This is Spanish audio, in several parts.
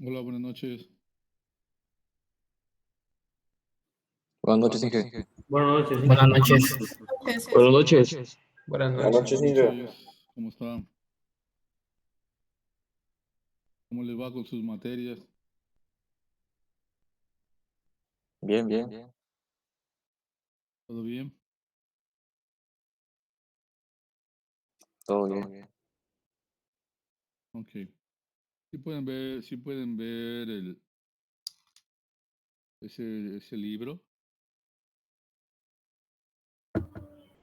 Hola, buenas noches. Buenas noches, Inge. Buenas noches, Buenas Inge. noches. Buenas noches. Buenas Buenas noches. noches, Buenas Inge. noches. ¿Cómo está? ¿Cómo les va con sus materias? Bien, bien. ¿Todo bien? Todo bien. Ok. Sí pueden ver ese libro.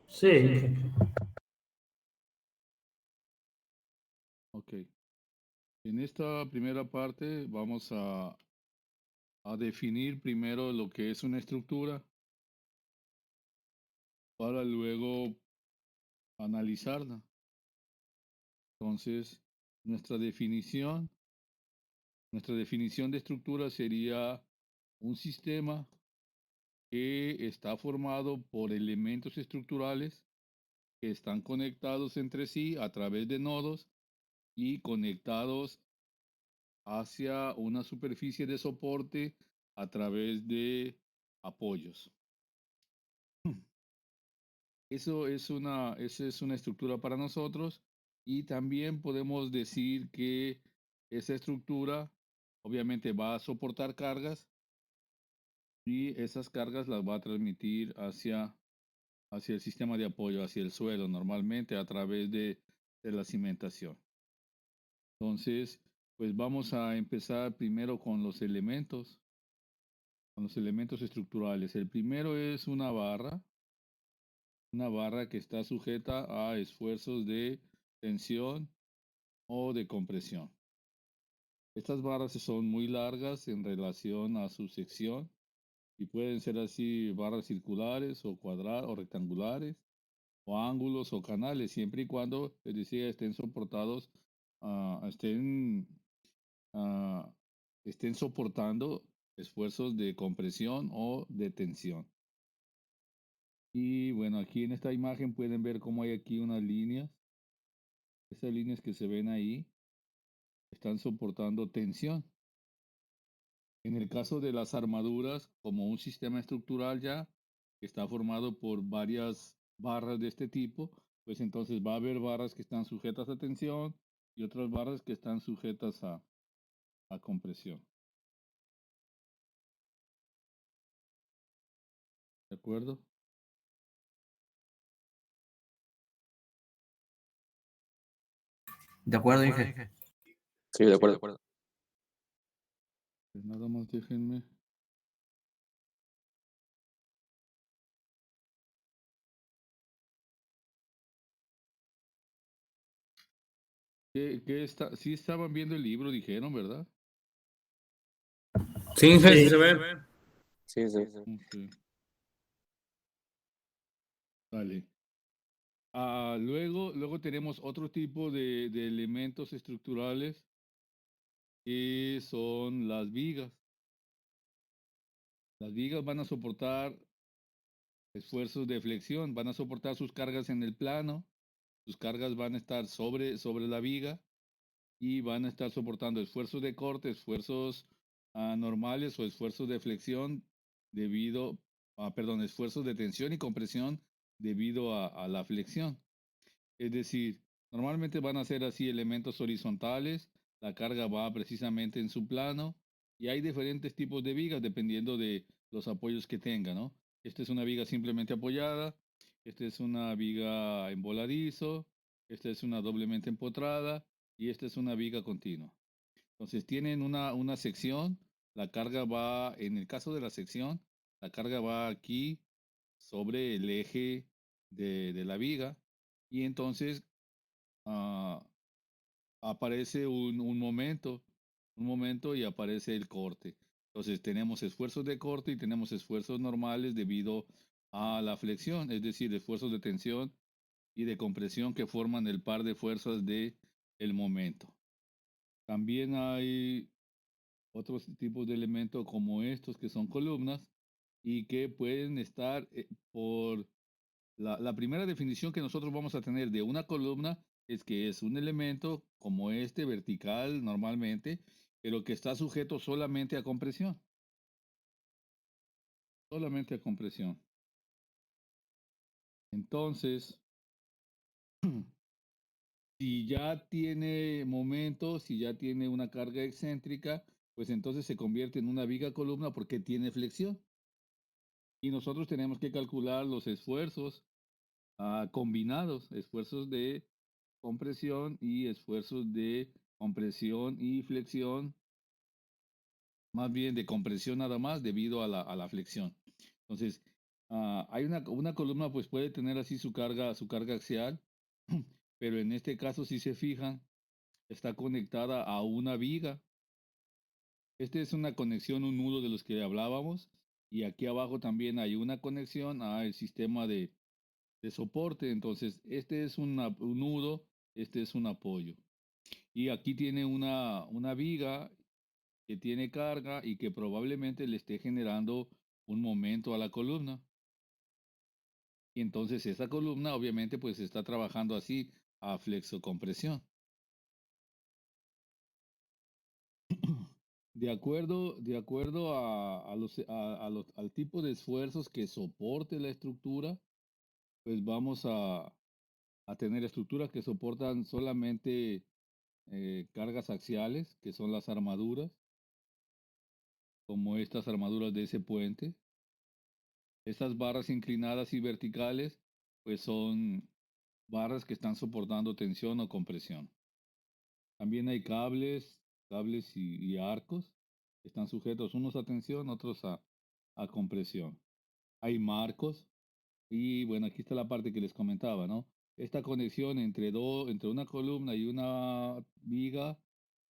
Sí, Inge. Ok. En esta primera parte vamos a definir primero lo que es una estructura para luego analizarla. Entonces, nuestra definición, nuestra definición de estructura sería un sistema que está formado por elementos estructurales que están conectados entre sí a través de nodos y conectados hacia una superficie de soporte a través de apoyos. Esa es una estructura para nosotros, y también podemos decir que esa estructura obviamente va a soportar cargas, y esas cargas las va a transmitir hacia el sistema de apoyo, hacia el suelo, normalmente a través de la cimentación. Entonces, pues vamos a empezar primero con los elementos estructurales. El primero es una barra que está sujeta a esfuerzos de tensión o de compresión. Estas barras son muy largas en relación a su sección y pueden ser así barras circulares o cuadradas o rectangulares o ángulos o canales, siempre y cuando, les decía, estén soportados, ah, estén, ah, estén soportando esfuerzos de compresión o de tensión. Y bueno, aquí en esta imagen pueden ver cómo hay aquí unas líneas. Esas líneas que se ven ahí están soportando tensión. En el caso de las armaduras, como un sistema estructural ya que está formado por varias barras de este tipo, pues entonces va a haber barras que están sujetas a tensión y otras barras que están sujetas a compresión. ¿De acuerdo? De acuerdo, Inge. Sí, de acuerdo. Pues nada más déjenme. Sí estaban viendo el libro, dijeron, ¿verdad? Sí, Inge, Sí. sí se ve. Sí, sí. Ok, vale. Luego tenemos otro tipo de elementos estructurales que son las vigas. Las vigas van a soportar esfuerzos de flexión, van a soportar sus cargas en el plano, sus cargas van a estar sobre la viga y van a estar soportando esfuerzos de corte, esfuerzos normales o esfuerzos de flexión esfuerzos de tensión y compresión debido a la flexión. Es decir, normalmente van a ser así elementos horizontales, la carga va precisamente en su plano y hay diferentes tipos de vigas dependiendo de los apoyos que tenga, ¿no? Esta es una viga simplemente apoyada, esta es una viga en voladizo, esta es una doblemente empotrada y esta es una viga continua. Entonces tienen una sección, la carga va, en el caso de la sección, la carga va aquí sobre el eje de la viga, y entonces ah, aparece un momento y aparece el corte. Entonces tenemos esfuerzos de corte y tenemos esfuerzos normales debido a la flexión, es decir, esfuerzos de tensión y de compresión que forman el par de fuerzas de el momento. También hay otros tipos de elementos como estos que son columnas y que pueden estar por la primera definición que nosotros vamos a tener de una columna es que es un elemento como este, vertical normalmente, pero que está sujeto solamente a compresión. Solamente a compresión. Entonces, si ya tiene momentos, si ya tiene una carga excéntrica, pues entonces se convierte en una viga columna porque tiene flexión. Y nosotros tenemos que calcular los esfuerzos combinados, esfuerzos de compresión y esfuerzos de compresión y flexión, más bien de compresión nada más debido a la flexión. Entonces, hay una columna pues puede tener así su carga axial, pero en este caso si se fijan, está conectada a una viga. Este es una conexión, un nudo de los que hablábamos, y aquí abajo también hay una conexión al sistema de soporte. Entonces, este es un nudo, este es un apoyo. Y aquí tiene una viga que tiene carga y que probablemente le esté generando un momento a la columna. Y entonces esa columna obviamente pues está trabajando así a flexocompresión. De acuerdo al tipo de esfuerzos que soporte la estructura, pues vamos a tener estructuras que soportan solamente cargas axiales, que son las armaduras, como estas armaduras de ese puente. Estas barras inclinadas y verticales, pues son barras que están soportando tensión o compresión. También hay cables y arcos que están sujetos unos a tensión, otros a compresión. Hay marcos y bueno, aquí está la parte que les comentaba, ¿no? Esta conexión entre una columna y una viga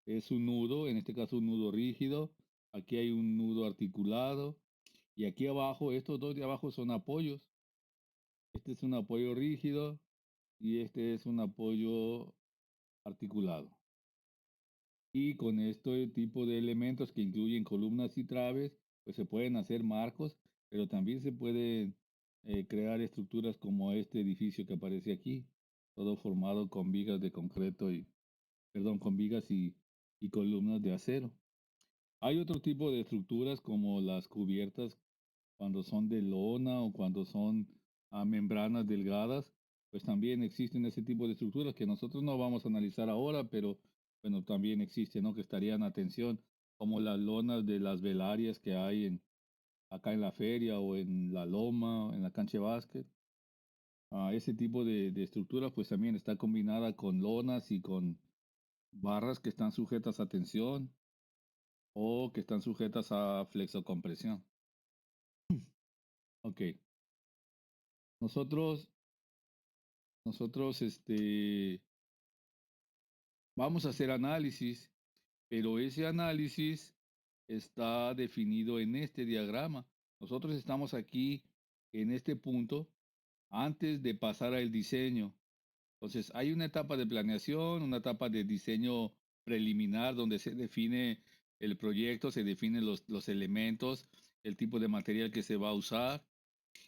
es un nudo, en este caso un nudo rígido. Aquí hay un nudo articulado y aquí abajo, estos dos de abajo son apoyos. Este es un apoyo rígido y este es un apoyo articulado. Y con este tipo de elementos que incluyen columnas y traves, pues se pueden hacer marcos, pero también se pueden crear estructuras como este edificio que aparece aquí, todo formado con vigas de concreto con vigas y columnas de acero. Hay otro tipo de estructuras como las cubiertas cuando son de lona o cuando son membranas delgadas, pues también existen ese tipo de estructuras que nosotros no vamos a analizar ahora, pero bueno, también existen, ¿no? Que estarían a tensión, como las lonas de las velarias que hay acá en la feria o en la loma, en la cancha de básquet. Ese tipo de estructura pues también está combinada con lonas y con barras que están sujetas a tensión o que están sujetas a flexocompresión. Ok, nosotros vamos a hacer análisis, pero ese análisis está definido en este diagrama. Nosotros estamos aquí en este punto antes de pasar al diseño. Entonces, hay una etapa de planeación, una etapa de diseño preliminar donde se define el proyecto, se definen los elementos, el tipo de material que se va a usar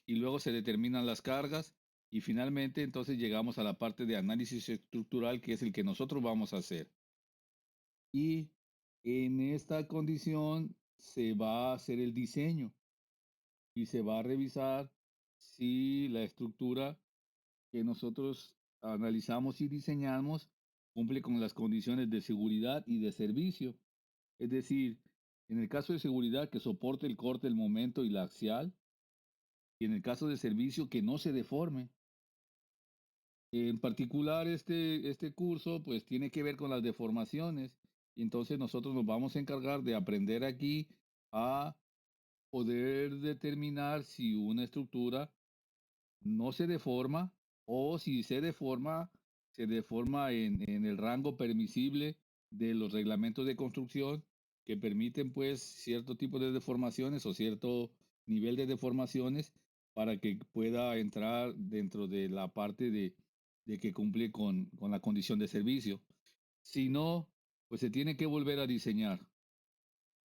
y luego se determinan las cargas y finalmente entonces llegamos a la parte de análisis estructural que es el que nosotros vamos a hacer. Y en esta condición se va a hacer el diseño y se va a revisar si la estructura que nosotros analizamos y diseñamos cumple con las condiciones de seguridad y de servicio. Es decir, en el caso de seguridad que soporte el corte, el momento y la axial, y en el caso de servicio que no se deforme. En particular, este curso pues tiene que ver con las deformaciones y entonces nosotros nos vamos a encargar de aprender aquí a poder determinar si una estructura no se deforma o si se deforma en el rango permisible de los reglamentos de construcción que permiten pues cierto tipo de deformaciones o cierto nivel de deformaciones para que pueda entrar dentro de la parte de que cumple con la condición de servicio. Si no, pues se tiene que volver a diseñar.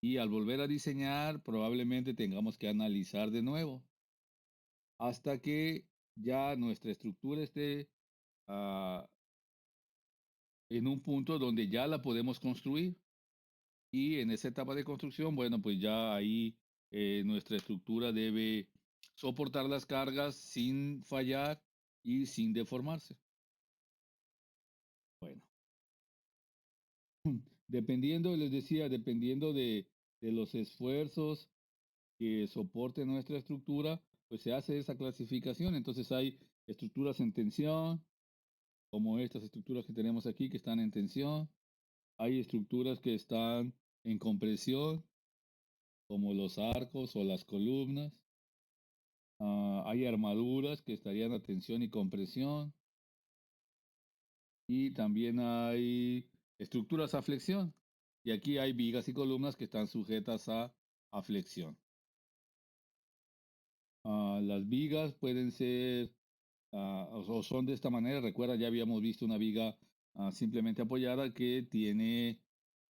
Y al volver a diseñar, probablemente tengamos que analizar de nuevo hasta que ya nuestra estructura esté ah, en un punto donde ya la podemos construir. Y en esa etapa de construcción, bueno, pues ya ahí nuestra estructura debe soportar las cargas sin fallar y sin deformarse. Bueno, dependiendo, les decía, dependiendo de los esfuerzos que soporte nuestra estructura, pues se hace esa clasificación. Entonces hay estructuras en tensión, como estas estructuras que tenemos aquí que están en tensión. Hay estructuras que están en compresión, como los arcos o las columnas. Hay armaduras que estarían a tensión y compresión. Y también hay estructuras a flexión. Y aquí hay vigas y columnas que están sujetas a flexión. Las vigas pueden ser o son de esta manera. Recuerda, ya habíamos visto una viga simplemente apoyada que tiene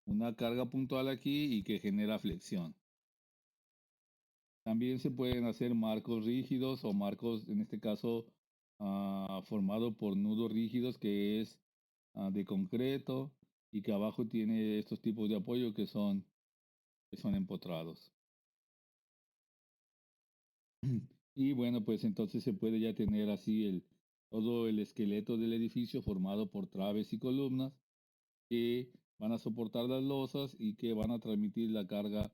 una carga puntual aquí y que genera flexión. También se pueden hacer marcos rígidos o marcos, en este caso, formado por nudos rígidos, que es de concreto y que abajo tiene estos tipos de apoyo que son empotrados. Y bueno, pues entonces se puede ya tener así todo el esqueleto del edificio formado por traves y columnas que van a soportar las losas y que van a transmitir la carga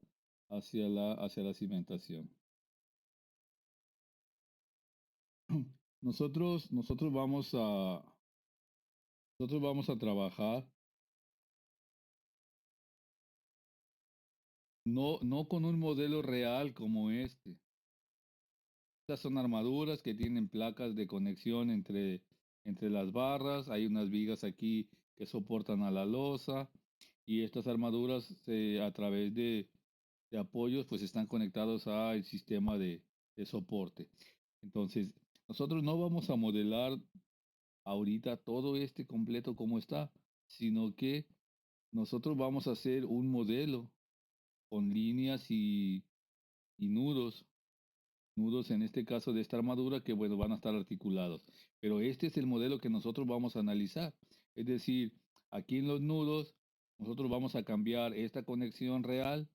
hacia la cimentación. Nosotros vamos a trabajar no con un modelo real como este. Estas son armaduras que tienen placas de conexión entre las barras. Hay unas vigas aquí que soportan a la losa y estas armaduras a través de apoyos pues están conectados al sistema de soporte. Entonces, nosotros no vamos a modelar ahorita todo este completo como está, sino que nosotros vamos a hacer un modelo con líneas y nudos en este caso de esta armadura que bueno, van a estar articulados. Pero este es el modelo que nosotros vamos a analizar. Es decir, aquí en los nudos, nosotros vamos a cambiar esta conexión real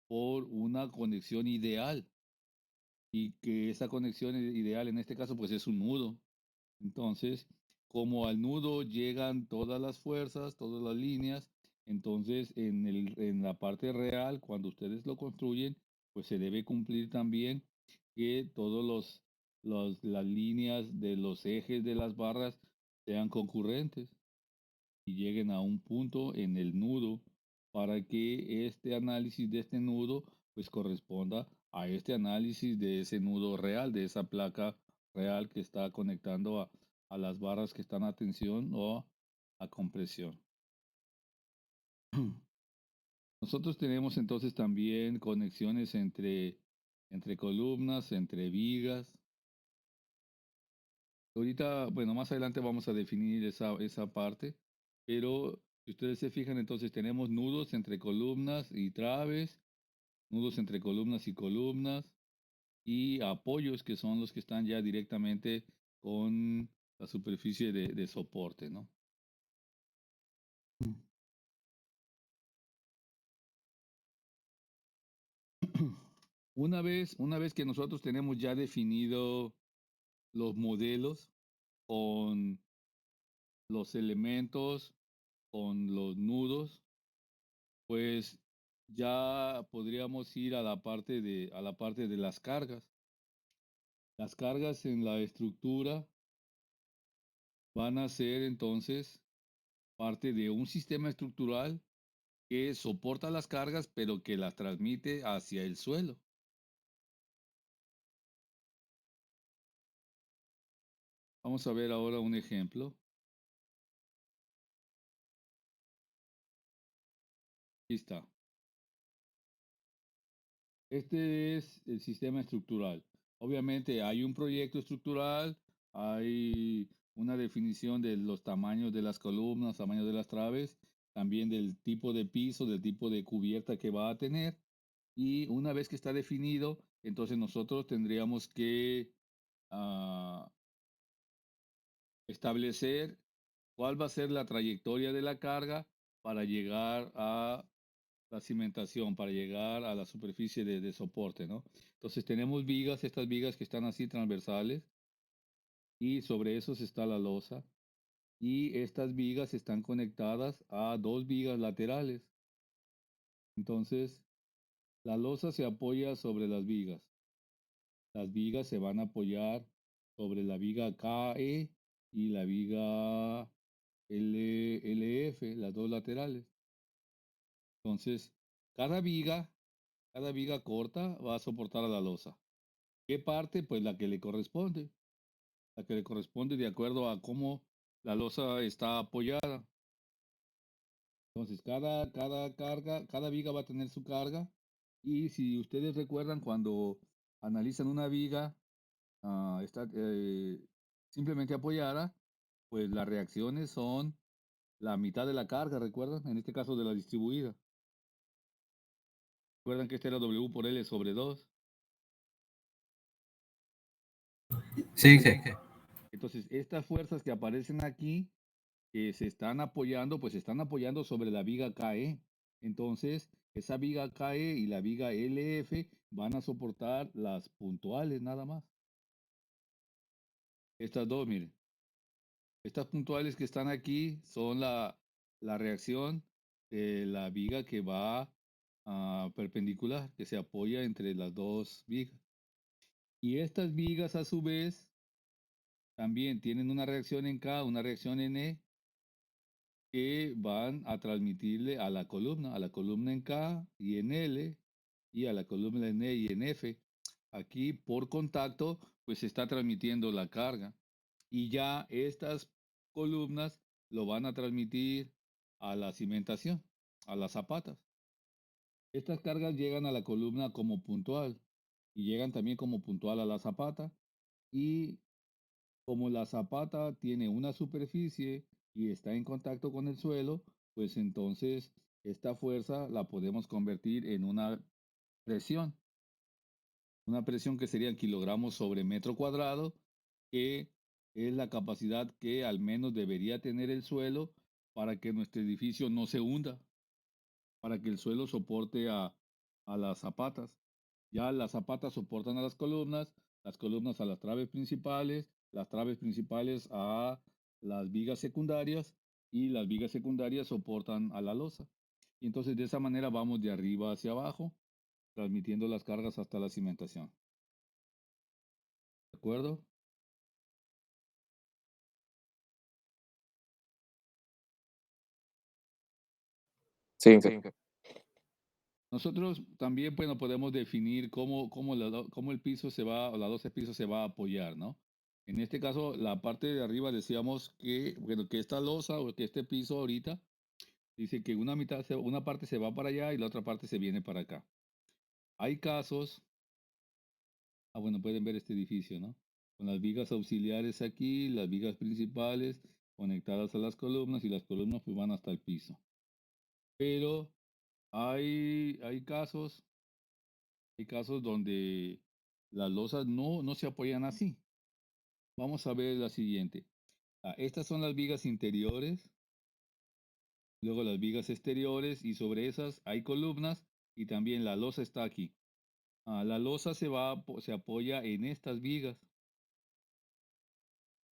por una conexión ideal. Y que esa conexión ideal en este caso pues es un nudo. Entonces, como al nudo llegan todas las fuerzas, todas las líneas, entonces en la parte real, cuando ustedes lo construyen, pues se debe cumplir también que todos las líneas de los ejes de las barras sean concurrentes y lleguen a un punto en el nudo para que este análisis de este nudo pues corresponda a este análisis de ese nudo real, de esa placa real que está conectando a las barras que están a tensión o a compresión. Nosotros tenemos entonces también conexiones entre columnas, entre vigas. Ahorita, bueno, más adelante vamos a definir esa parte, pero si ustedes se fijan, entonces tenemos nudos entre columnas y traves, nudos entre columnas y columnas, y apoyos que son los que están ya directamente con la superficie de soporte, ¿no? Una vez que nosotros tenemos ya definido los modelos con los elementos, con los nudos, pues ya podríamos ir a la parte de las cargas. Las cargas en la estructura van a ser entonces parte de un sistema estructural que soporta las cargas, pero que las transmite hacia el suelo. Vamos a ver ahora un ejemplo. Aquí está. Este es el sistema estructural. Obviamente hay un proyecto estructural, hay una definición de los tamaños de las columnas, tamaños de las traves, también del tipo de piso, del tipo de cubierta que va a tener. Y una vez que está definido, entonces nosotros tendríamos que ah, establecer cuál va a ser la trayectoria de la carga para llegar a la cimentación para llegar a la superficie de soporte, ¿no? Entonces tenemos vigas, estas vigas que están así transversales, y sobre esos está la losa. Y estas vigas están conectadas a dos vigas laterales. Entonces, la losa se apoya sobre las vigas. Las vigas se van a apoyar sobre la viga KE y la viga LF, las dos laterales. Entonces, cada viga corta va a soportar a la losa. ¿Qué parte? Pues la que le corresponde. La que le corresponde de acuerdo a cómo la losa está apoyada. Entonces, cada viga va a tener su carga. Y si ustedes recuerdan, cuando analizan una viga, está simplemente apoyada, pues las reacciones son la mitad de la carga, ¿recuerdan? En este caso de la distribuida. ¿Recuerdan que este era W por L sobre 2? Sí, sí. Entonces, estas fuerzas que aparecen aquí, que se están apoyando, pues se están apoyando sobre la viga KE. Entonces, esa viga KE y la viga LF van a soportar las puntuales nada más. Estas dos, miren. Estas puntuales que están aquí son la reacción de la viga que va perpendicular, que se apoya entre las dos vigas. Y estas vigas a su vez también tienen una reacción en K, una reacción en E, que van a transmitirle a la columna en K y en L, y a la columna en E y en F. Aquí por contacto, pues se está transmitiendo la carga. Y ya estas columnas lo van a transmitir a la cimentación, a las zapatas. Estas cargas llegan a la columna como puntual y llegan también como puntual a la zapata. Y como la zapata tiene una superficie y está en contacto con el suelo, pues entonces esta fuerza la podemos convertir en una presión. Una presión que sería kilogramos sobre metro cuadrado, que es la capacidad que al menos debería tener el suelo para que nuestro edificio no se hunda, para que el suelo soporte a las zapatas. Ya las zapatas soportan a las columnas a las traves principales a las vigas secundarias, y las vigas secundarias soportan a la losa. Y entonces de esa manera vamos de arriba hacia abajo, transmitiendo las cargas hasta la cimentación. ¿De acuerdo? Sí, Nosotros también, bueno, podemos definir cómo el piso se va, o la losa de piso se va a apoyar, ¿no? En este caso, la parte de arriba decíamos que, bueno, que esta losa o que este piso ahorita dice que una parte se va para allá y la otra parte se viene para acá. Hay casos, bueno, pueden ver este edificio, ¿no? Con las vigas auxiliares aquí, las vigas principales conectadas a las columnas, y las columnas pues van hasta el piso. Pero hay casos donde las losas no se apoyan así. Vamos a ver la siguiente. Estas son las vigas interiores, luego las vigas exteriores, y sobre esas hay columnas, y también la losa está aquí. La losa se apoya en estas vigas.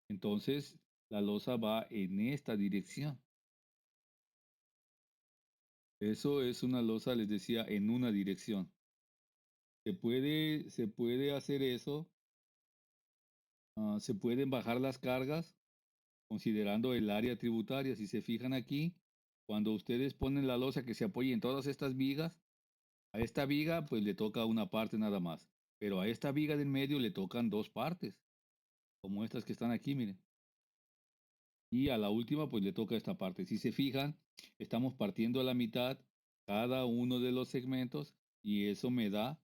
Entonces, la losa va en esta dirección. Eso es una losa, les decía, en una dirección. Se puede hacer eso. Se pueden bajar las cargas considerando el área tributaria. Si se fijan aquí, cuando ustedes ponen la losa que se apoye en todas estas vigas, a esta viga pues le toca una parte nada más, pero a esta viga del medio le tocan dos partes, como estas que están aquí, miren. Y a la última pues le toca esta parte. Si se fijan, estamos partiendo a la mitad cada uno de los segmentos, y eso me da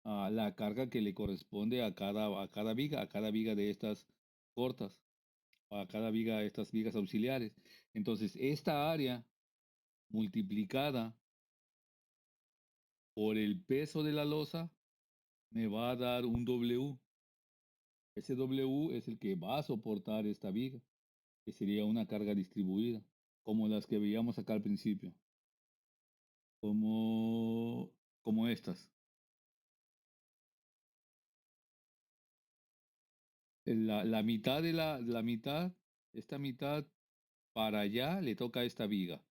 la carga que le corresponde a cada viga de estas cortas, a cada viga, estas vigas auxiliares. Entonces, esta área multiplicada por el peso de la losa me va a dar un W. Ese W es el que va a soportar esta viga, que sería una carga distribuida, como las que veíamos acá al principio. como estas. La mitad la mitad, esta mitad para allá le toca esta viga.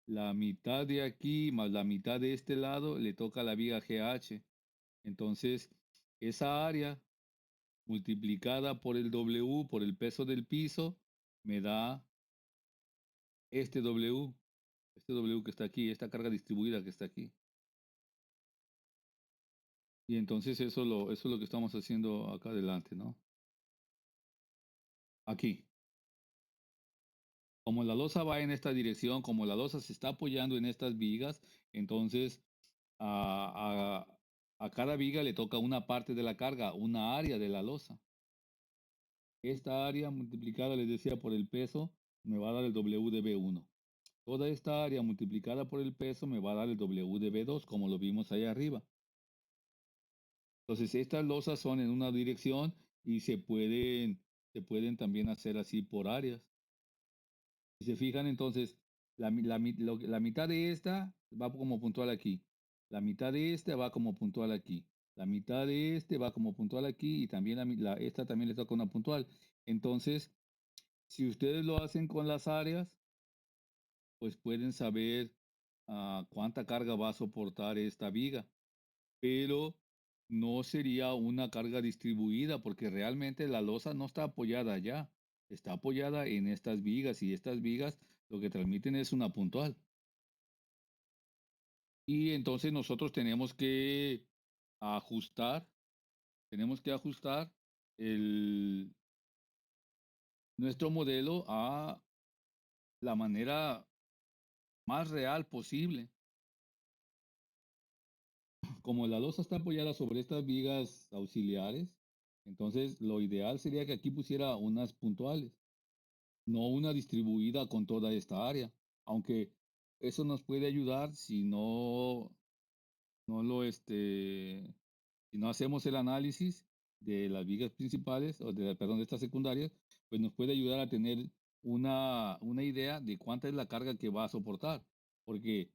La mitad de aquí más la mitad de este lado le toca la viga GH. Entonces, esa área multiplicada por el W, por el peso del piso, me da este W que está aquí, esta carga distribuida que está aquí. Y entonces eso es lo que estamos haciendo acá adelante, ¿no? Aquí. Como la losa va en esta dirección, como la losa se está apoyando en estas vigas, entonces a, a cada viga le toca una parte de la carga, una área de la losa. Esta área multiplicada, les decía, por el peso, me va a dar el W de B1. Toda esta área multiplicada por el peso me va a dar el W de B2, como lo vimos ahí arriba. Entonces, estas losas son en una dirección y se pueden también hacer así por áreas. Si se fijan, entonces, la mitad de esta va como puntual aquí. La mitad de este va como puntual aquí. La mitad de este va como puntual aquí y también esta también le toca una puntual. Entonces, si ustedes lo hacen con las áreas, pues pueden saber cuánta carga va a soportar esta viga. Pero no sería una carga distribuida porque realmente la losa no está apoyada allá, está apoyada en estas vigas y estas vigas lo que transmiten es una puntual. Y entonces nosotros ajustar, tenemos que ajustar nuestro modelo a la manera más real posible. Como la losa está apoyada sobre estas vigas auxiliares, entonces lo ideal sería que aquí pusiera unas puntuales, no una distribuida con toda esta área, aunque eso nos puede ayudar si no lo si no hacemos el análisis de las vigas principales o perdón, de estas secundarias, pues nos puede ayudar a tener una idea de cuánta es la carga que va a soportar, porque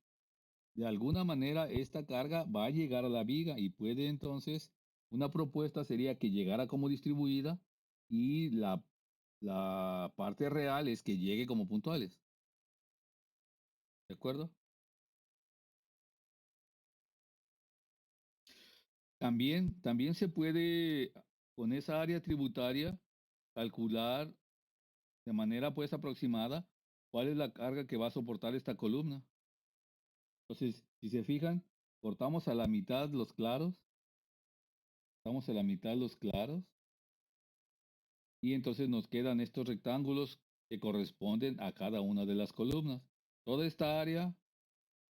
de alguna manera esta carga va a llegar a la viga y puede entonces, una propuesta sería que llegara como distribuida y la parte real es que llegue como puntuales. ¿De acuerdo? También se puede, con esa área tributaria, calcular de manera pues aproximada cuál es la carga que va a soportar esta columna. Entonces, si se fijan, cortamos a la mitad los claros, cortamos a la mitad los claros y entonces nos quedan estos rectángulos que corresponden a cada una de las columnas. Toda esta área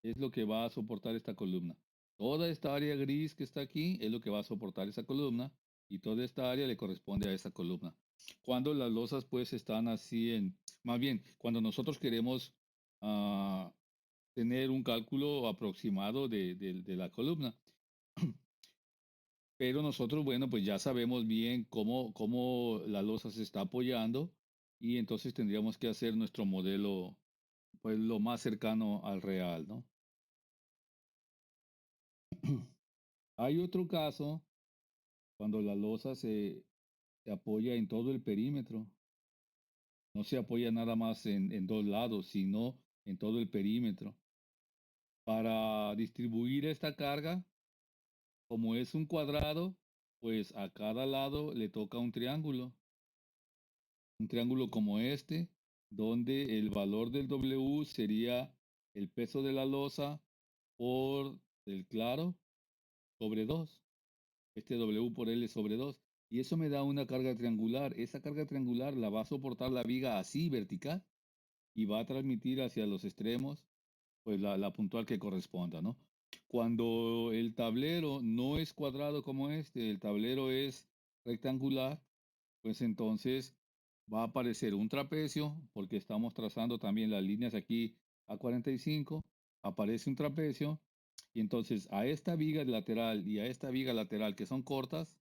es lo que va a soportar esta columna. Toda esta área gris que está aquí es lo que va a soportar esa columna y toda esta área le corresponde a esa columna. Cuando las losas pues están así más bien, cuando nosotros queremos tener un cálculo aproximado de la columna. Pero nosotros, bueno, pues ya sabemos bien cómo la losa se está apoyando y entonces tendríamos que hacer nuestro modelo, pues lo más cercano al real, ¿no? Hay otro caso cuando la losa se apoya en todo el perímetro. No se apoya nada más en dos lados, sino en todo el perímetro. Para distribuir esta carga, como es un cuadrado, pues a cada lado le toca un triángulo. Un triángulo como este, donde el valor del W sería el peso de la losa por el claro sobre 2. Este W por L sobre 2. Y eso me da una carga triangular. Esa carga triangular la va a soportar la viga así vertical y va a transmitir hacia los extremos pues la puntual que corresponda, ¿no? Cuando el tablero no es cuadrado como este, el tablero es rectangular, pues entonces va a aparecer un trapecio, porque estamos trazando también las líneas aquí a 45, aparece un trapecio, y entonces a esta viga lateral y a esta viga lateral que son cortas,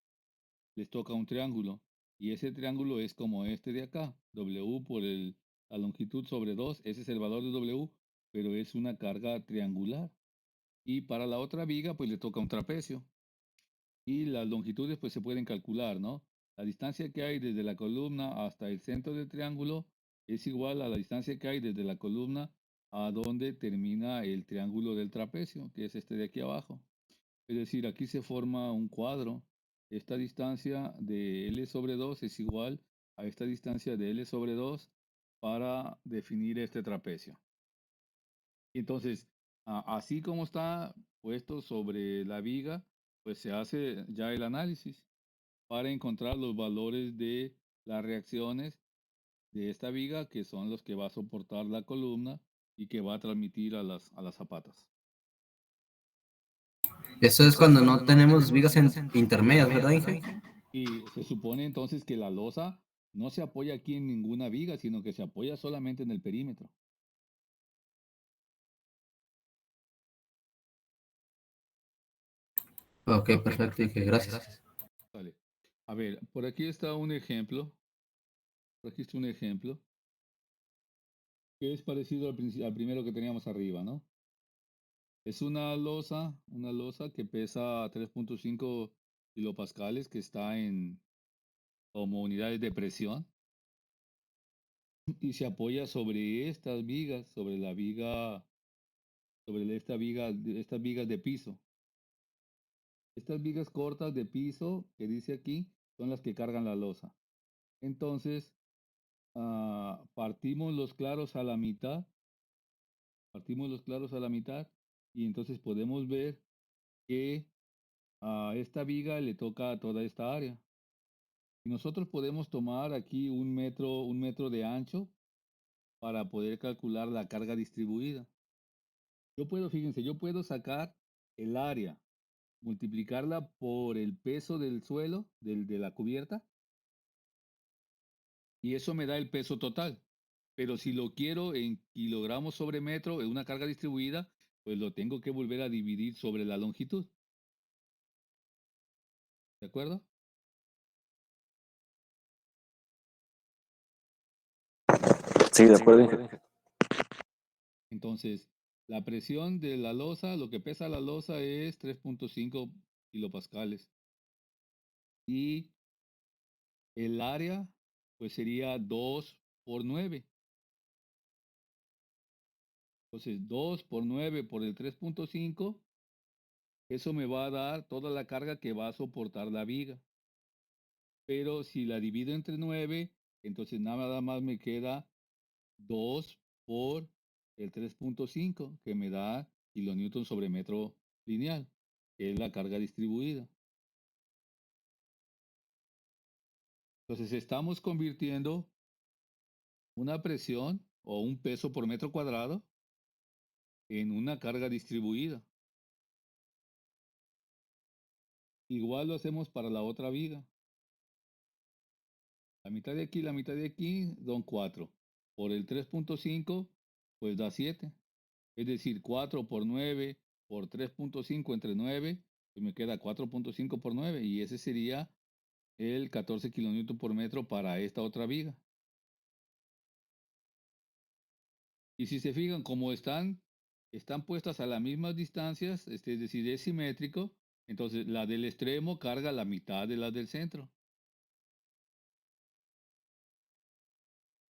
les toca un triángulo, y ese triángulo es como este de acá, W por la longitud sobre 2, ese es el valor de W, pero es una carga triangular. Y para la otra viga, pues le toca un trapecio. Y las longitudes, pues se pueden calcular, ¿no? La distancia que hay desde la columna hasta el centro del triángulo es igual a la distancia que hay desde la columna a donde termina el triángulo del trapecio, que es este de aquí abajo. Es decir, aquí se forma un cuadro. Esta distancia de L sobre 2 es igual a esta distancia de L sobre 2 para definir este trapecio. Y entonces, así como está puesto sobre la viga, pues se hace ya el análisis para encontrar los valores de las reacciones de esta viga, que son los que va a soportar la columna y que va a transmitir a las zapatas. Eso es cuando no tenemos vigas intermedias, ¿verdad, Inge? Y se supone entonces que la losa no se apoya aquí en ninguna viga, sino que se apoya solamente en el perímetro. Ok, perfecto, Inge, gracias. Vale. A ver, por aquí está un ejemplo. Por aquí está un ejemplo que es parecido al primero que teníamos arriba, ¿no? Es una losa que pesa 3.5 kilopascales, que está en como unidades de presión y se apoya sobre estas vigas, sobre la viga, sobre estas vigas de piso. Estas vigas cortas de piso que dice aquí son las que cargan la losa. Entonces, partimos los claros a la mitad, y entonces podemos ver que a esta viga le toca toda esta área. Y nosotros podemos tomar aquí un metro de ancho para poder calcular la carga distribuida. Fíjense, yo puedo sacar el área, multiplicarla por el peso del suelo, de la cubierta, y eso me da el peso total. Pero si lo quiero en kilogramos sobre metro, en una carga distribuida, pues lo tengo que volver a dividir sobre la longitud. ¿De acuerdo? Sí, de acuerdo, Inge. Entonces, la presión de la losa, lo que pesa la losa es 3.5 kilopascales. Y el área, pues sería 2 por 9. Entonces, 2 por 9 por el 3.5, eso me va a dar toda la carga que va a soportar la viga. Pero si la divido entre 9, entonces nada más me queda 2 por el 3.5, que me da kilonewton sobre metro lineal, que es la carga distribuida. Entonces estamos convirtiendo una presión o un peso por metro cuadrado en una carga distribuida. Igual lo hacemos para la otra viga. La mitad de aquí son 4. Por el 3.5, pues da 7. Es decir, 4 por 9 por 3.5 entre 9, pues me queda 4.5 por 9. Y ese sería el 14 kilonewton por metro para esta otra viga. Y si se fijan, como están puestas a las mismas distancias, es decir, es simétrico, entonces la del extremo carga la mitad de la del centro.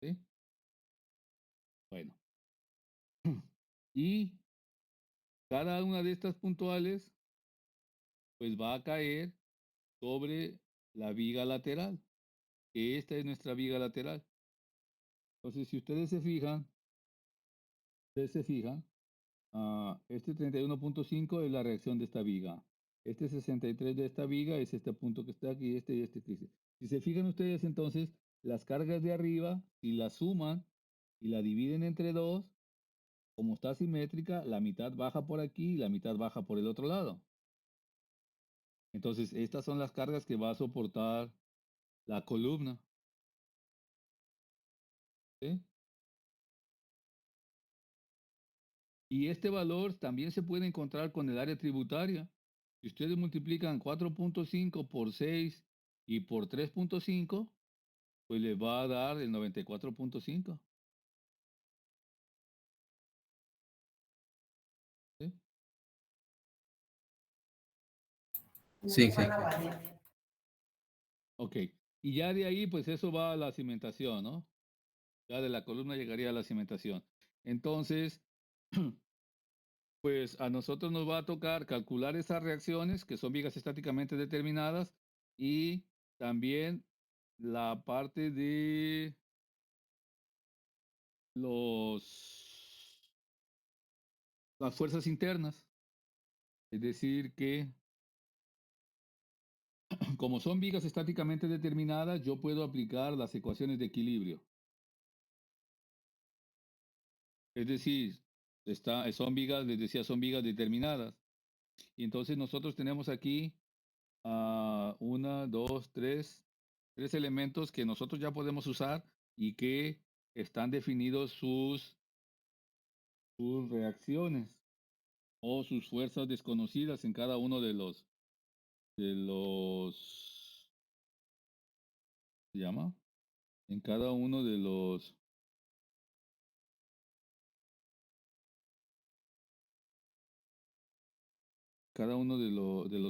¿Sí? Bueno. Y cada una de estas puntuales, pues va a caer sobre la viga lateral, que esta es nuestra viga lateral. Entonces, si ustedes se fijan, este 31.5 es la reacción de esta viga. Este 63 de esta viga es este punto que está aquí, este y este que dice. Si se fijan ustedes, entonces, las cargas de arriba, si las suman y la dividen entre dos, como está simétrica, la mitad baja por aquí y la mitad baja por el otro lado. Entonces, estas son las cargas que va a soportar la columna. ¿Sí? Y este valor también se puede encontrar con el área tributaria. Si ustedes multiplican 4.5 por 6 y por 3.5, pues les va a dar el 94.5. ¿Sí? Sí, sí. Ok. Y ya de ahí, pues eso va a la cimentación, ¿no? Ya de la columna llegaría a la cimentación. Entonces, pues a nosotros nos va a tocar calcular esas reacciones, que son vigas estáticamente determinadas, y también la parte de los, las fuerzas internas. Es decir, que como son vigas estáticamente determinadas, yo puedo aplicar las ecuaciones de equilibrio. Es decir, son vigas, les decía, son vigas determinadas. Y entonces nosotros tenemos aquí una, dos, tres elementos que nosotros ya podemos usar y que están definidos sus reacciones o sus fuerzas desconocidas en cada uno de los, ¿se llama? En cada uno de los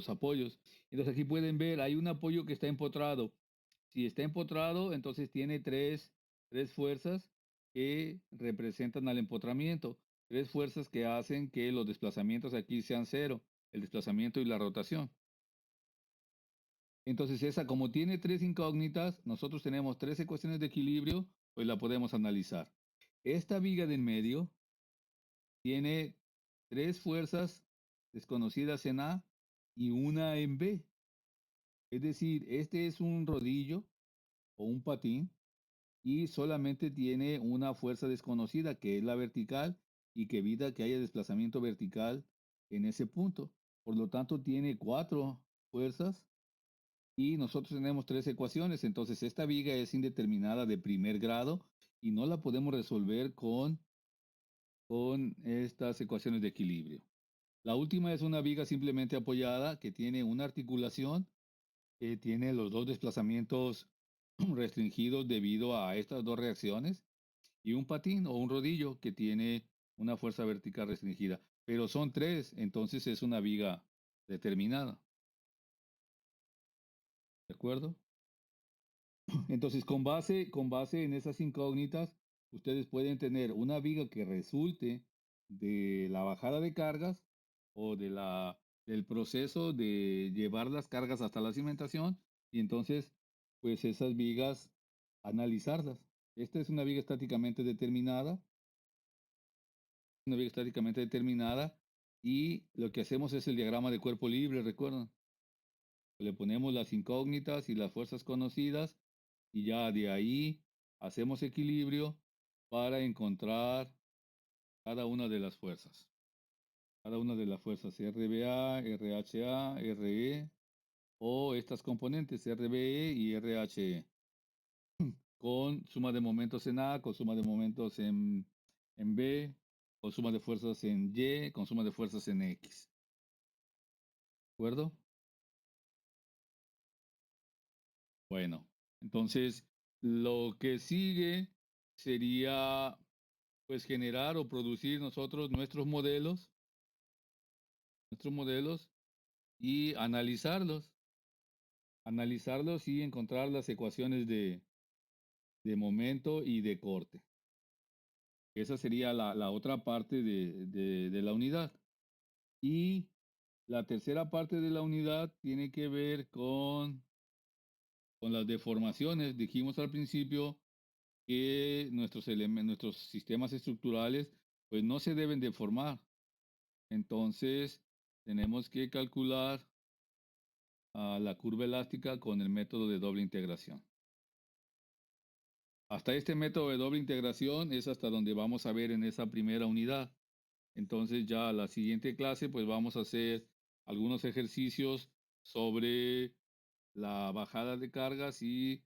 apoyos. Entonces aquí pueden ver, hay un apoyo que está empotrado. Si está empotrado, entonces tiene tres fuerzas que representan al empotramiento, tres fuerzas que hacen que los desplazamientos aquí sean cero, el desplazamiento y la rotación. Entonces esa, como tiene tres incógnitas, nosotros tenemos tres ecuaciones de equilibrio, pues la podemos analizar. Esta viga del medio tiene tres fuerzas desconocidas en A y una en B. Es decir, este es un rodillo o un patín y solamente tiene una fuerza desconocida, que es la vertical, y que evita que haya desplazamiento vertical en ese punto. Por lo tanto, tiene cuatro fuerzas y nosotros tenemos tres ecuaciones. Entonces, esta viga es indeterminada de primer grado y no la podemos resolver con estas ecuaciones de equilibrio. La última es una viga simplemente apoyada que tiene una articulación que tiene los dos desplazamientos restringidos debido a estas dos reacciones y un patín o un rodillo que tiene una fuerza vertical restringida. Pero son tres, entonces es una viga determinada. ¿De acuerdo? Entonces, con base en esas incógnitas, ustedes pueden tener una viga que resulte de la bajada de cargas o del proceso de llevar las cargas hasta la cimentación y entonces, pues esas vigas, analizarlas. Esta es una viga estáticamente determinada y lo que hacemos es el diagrama de cuerpo libre, ¿recuerdan? Le ponemos las incógnitas y las fuerzas conocidas y ya de ahí hacemos equilibrio para encontrar cada una de las fuerzas. Cada una de las fuerzas RBA, RHA, RE o estas componentes RBE y RHE con suma de momentos en A, con suma de momentos en B, con suma de fuerzas en Y, con suma de fuerzas en X. ¿De acuerdo? Bueno, entonces lo que sigue sería pues generar o producir nosotros nuestros modelos y analizarlos y encontrar las ecuaciones de momento y de corte. Esa sería la otra parte de la unidad. Y la tercera parte de la unidad tiene que ver con las deformaciones. Dijimos al principio que nuestros sistemas estructurales pues no se deben deformar. Entonces tenemos que calcular la curva elástica con el método de doble integración. Hasta este método de doble integración es hasta donde vamos a ver en esa primera unidad. Entonces ya la siguiente clase pues vamos a hacer algunos ejercicios sobre la bajada de cargas y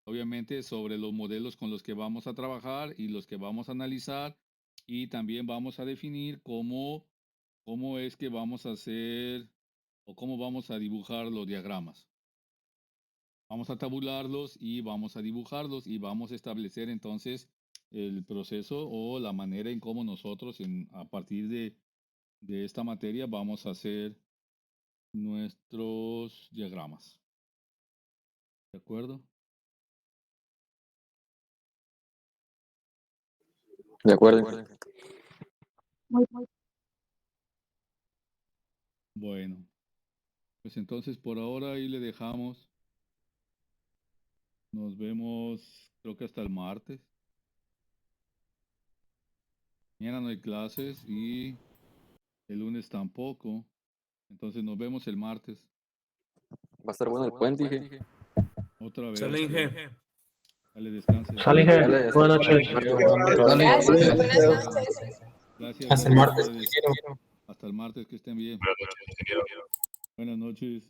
obviamente sobre los modelos con los que vamos a trabajar y los que vamos a analizar y también vamos a definir cómo es que vamos a hacer o cómo vamos a dibujar los diagramas. Vamos a tabularlos y vamos a dibujarlos y vamos a establecer entonces el proceso o la manera en cómo nosotros a partir de esta materia vamos a hacer nuestros diagramas. ¿De acuerdo? De acuerdo. Bueno, pues entonces por ahora ahí le dejamos. Nos vemos, creo que hasta el martes. Mañana no hay clases y el lunes tampoco. Entonces nos vemos el martes. Va a estar bueno el puente, dije. Otra vez. Sale, Inge. Dale, descanse. Sale, Inge. Dale, Buenas noches. Dale. Gracias, buenas noches. Gracias. Hasta el martes. Hasta el martes, que estén bien. Buenas noches.